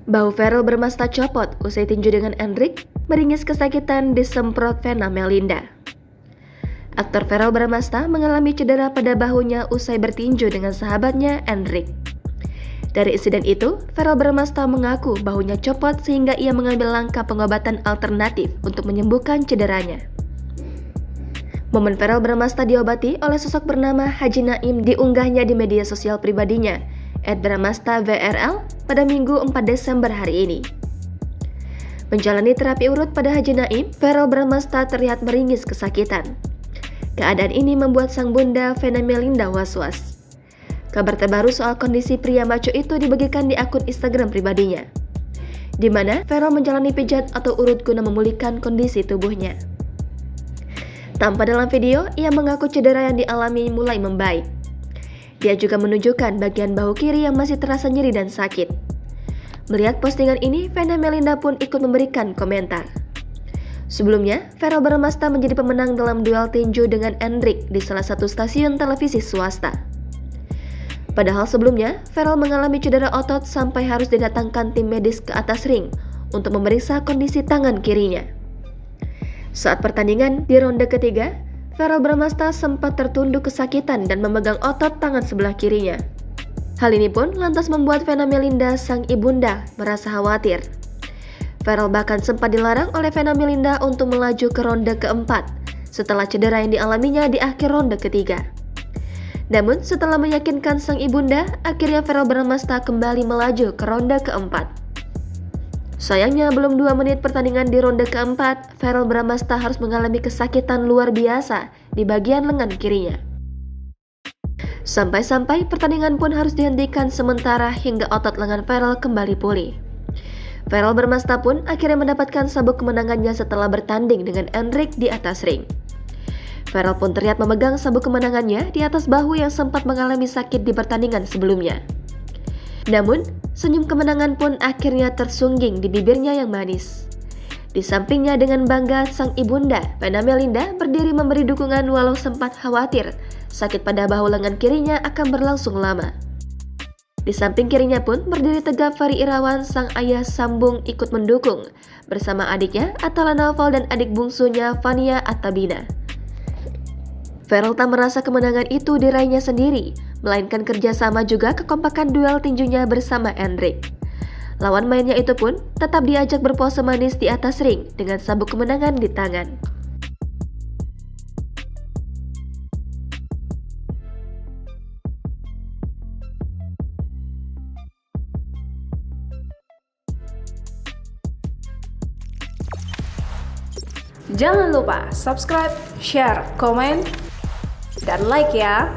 Bau Verrell Bramasta copot usai tinju dengan Endrick, meringis kesakitan disemprot Vena Melinda. Aktor Verrell Bramasta mengalami cedera pada bahunya usai bertinju dengan sahabatnya Endrick. Dari insiden itu, Verrell Bramasta mengaku bahunya copot sehingga ia mengambil langkah pengobatan alternatif untuk menyembuhkan cederanya. Momen Verrell Bramasta diobati oleh sosok bernama Haji Naim diunggahnya di media sosial pribadinya, @BramastaVRL, pada Minggu 4 Desember hari ini. Menjalani terapi urut pada Haji Naim, Verrell Bramasta terlihat meringis kesakitan. Keadaan ini membuat sang bunda Vena Melinda was-was. Kabar terbaru soal kondisi pria maco itu dibagikan di akun Instagram pribadinya, di mana Verrell menjalani pijat atau urut guna memulihkan kondisi tubuhnya. Tanpa dalam video, ia mengaku cedera yang dialami mulai membaik. Dia juga menunjukkan bagian bahu kiri yang masih terasa nyeri dan sakit. Melihat postingan ini, Vena Melinda pun ikut memberikan komentar. Sebelumnya, Verrell Bramasta menjadi pemenang dalam duel tinju dengan Endrick di salah satu stasiun televisi swasta. Padahal sebelumnya, Verrell mengalami cedera otot sampai harus didatangkan tim medis ke atas ring untuk memeriksa kondisi tangan kirinya. Saat pertandingan di ronde ketiga, Verrell Bramasta sempat tertunduk kesakitan dan memegang otot tangan sebelah kirinya. Hal ini pun lantas membuat Vena Melinda, sang ibunda, merasa khawatir. Verrell bahkan sempat dilarang oleh Vena Melinda untuk melaju ke ronde keempat setelah cedera yang dialaminya di akhir ronde ketiga. Namun setelah meyakinkan sang ibunda, akhirnya Verrell Bramasta kembali melaju ke ronde keempat. Sayangnya belum 2 menit pertandingan di ronde keempat, Verrell Bramasta harus mengalami kesakitan luar biasa di bagian lengan kirinya. Sampai-sampai pertandingan pun harus dihentikan sementara hingga otot lengan Verrell kembali pulih. Verrell Bramasta pun akhirnya mendapatkan sabuk kemenangannya setelah bertanding dengan Endrick di atas ring. Verrell pun terlihat memegang sabuk kemenangannya di atas bahu yang sempat mengalami sakit di pertandingan sebelumnya. Namun, senyum kemenangan pun akhirnya tersungging di bibirnya yang manis. Di sampingnya dengan bangga, sang ibunda, Vena Melinda, berdiri memberi dukungan walau sempat khawatir sakit pada bahu lengan kirinya akan berlangsung lama. Di samping kirinya pun berdiri tegap Fahri Irawan, sang ayah sambung ikut mendukung, bersama adiknya Atala Naufal dan adik bungsunya Fania Attabina. Verrell tak merasa kemenangan itu diraihnya sendiri, melainkan kerjasama juga kekompakan duel tinjunya bersama Endrick. Lawan mainnya itu pun tetap diajak berpose manis di atas ring dengan sabuk kemenangan di tangan. Jangan lupa subscribe, share, komen, dan like ya.